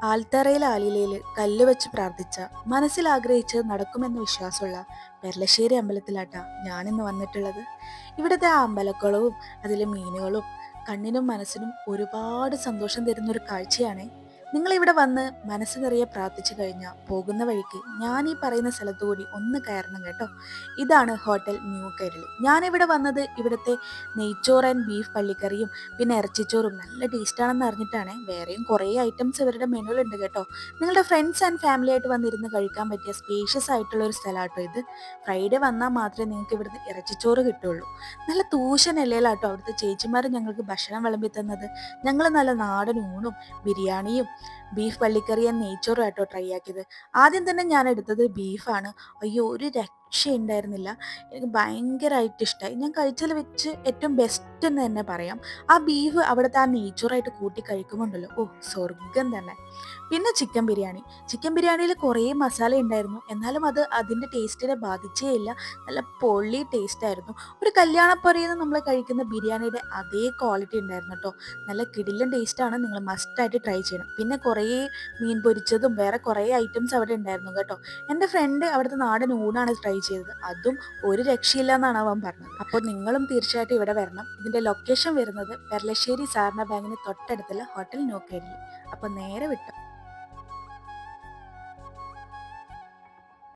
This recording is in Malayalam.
ആൽത്തറയിൽ ആലിലയിൽ കല്ല് വെച്ച് പ്രാർത്ഥിച്ച മനസ്സിൽ ആഗ്രഹിച്ച് നടക്കുമെന്ന് വിശ്വാസമുള്ള പെർലശ്ശേരി അമ്പലത്തിലാട്ടാ ഞാനിന്ന് വന്നിട്ടുള്ളത്. ഇവിടുത്തെ ആ അമ്പലക്കുളവും അതിലെ മീനുകളും കണ്ണിനും മനസ്സിനും ഒരുപാട് സന്തോഷം തരുന്ന ഒരു കാഴ്ചയാണ്. നിങ്ങൾ ഇവിടെ വന്ന് മനസ്സ് നിറയെ പ്രാർത്ഥിച്ചു കഴിഞ്ഞാൽ പോകുന്ന വഴിക്ക് ഞാൻ ഈ പറയുന്ന സ്ഥലത്തു കൂടി ഒന്ന് കയറണം കേട്ടോ. ഇതാണ് ഹോട്ടൽ ന്യൂ കേരളി. ഞാനിവിടെ വന്നത് ഇവിടുത്തെ നെയ്ച്ചോറ് ആൻഡ് ബീഫ് പള്ളിക്കറിയും പിന്നെ ഇറച്ചിച്ചോറും നല്ല ടേസ്റ്റാണെന്ന് അറിഞ്ഞിട്ടാണ്. വേറെയും കുറേ ഐറ്റംസ് ഇവരുടെ മെനുവിലുണ്ട് കേട്ടോ. നിങ്ങളുടെ ഫ്രണ്ട്സ് ആൻഡ് ഫാമിലി ആയിട്ട് വന്നിരുന്ന് കഴിക്കാൻ പറ്റിയ സ്പേഷ്യസ് ആയിട്ടുള്ള ഒരു സ്ഥലമാട്ടോ ഇത്. ഫ്രൈഡേ വന്നാൽ മാത്രമേ നിങ്ങൾക്ക് ഇവിടുന്ന് ഇറച്ചിച്ചോറ് കിട്ടുള്ളൂ. നല്ല തൂശൻ ഇലയിലാട്ടോ അവിടുത്തെ ചേച്ചിമാർ ഞങ്ങൾക്ക് ഭക്ഷണം വിളമ്പി തന്നത്. ഞങ്ങൾ നല്ല നാടൻ ഊണും ബിരിയാണിയും ബീഫ് പള്ളിക്കറിയും നെയ്ച്ചോറും ആട്ടോ ട്രൈ ആക്കിയത്. ആദ്യം തന്നെ ഞാൻ എടുത്തത് ബീഫാണ്. അയ്യോ, ഒരു രക്ഷയുണ്ടായിരുന്നില്ല. എനിക്ക് ഭയങ്കരമായിട്ട് ഇഷ്ടമായി. ഞാൻ കഴിച്ചതിൽ വെച്ച് ഏറ്റവും ബെസ്റ്റ് എന്ന് തന്നെ പറയാം. ആ ബീഫ് അവിടുത്തെ ആ നെയ്ച്ചോറായിട്ട് കൂട്ടി കഴിക്കുമ്പോണ്ടല്ലോ, ഓ സ്വർഗം തന്നെ. പിന്നെ ചിക്കൻ ബിരിയാണി. ചിക്കൻ ബിരിയാണിയിൽ കുറേ മസാല ഉണ്ടായിരുന്നു, എന്നാലും അത് അതിൻ്റെ ടേസ്റ്റിനെ ബാധിച്ചേ ഇല്ല. നല്ല പൊള്ളി ടേസ്റ്റ് ആയിരുന്നു. ഒരു കല്യാണപ്പുരയിൽ നിന്ന് നമ്മൾ കഴിക്കുന്ന ബിരിയാണിയുടെ അതേ ക്വാളിറ്റി ഉണ്ടായിരുന്നു കേട്ടോ. നല്ല കിടിലൻ ടേസ്റ്റാണ്. നിങ്ങൾ മസ്റ്റായിട്ട് ട്രൈ ചെയ്യണം. പിന്നെ കുറേ മീൻ പൊരിച്ചതും വേറെ കുറേ ഐറ്റംസ് അവിടെ ഉണ്ടായിരുന്നു കേട്ടോ. എൻ്റെ ഫ്രണ്ട് അവിടുത്തെ നാടൻ ഊണാണ് ട്രൈ ചെയ്തത്. അതും ഒരു രക്ഷയില്ല എന്നാണ് അവൻ പറഞ്ഞത്. അപ്പോൾ നിങ്ങളും തീർച്ചയായിട്ടും ഇവിടെ വരണം. ഇതിൻ്റെ ലൊക്കേഷൻ വരുന്നത് പെർലശ്ശേരി സാറിന ബാങ്കിന് തൊട്ടടുത്തുള്ള ഹോട്ടൽ നോക്കേരിൽ. അപ്പോൾ നേരെ വിട്ടു.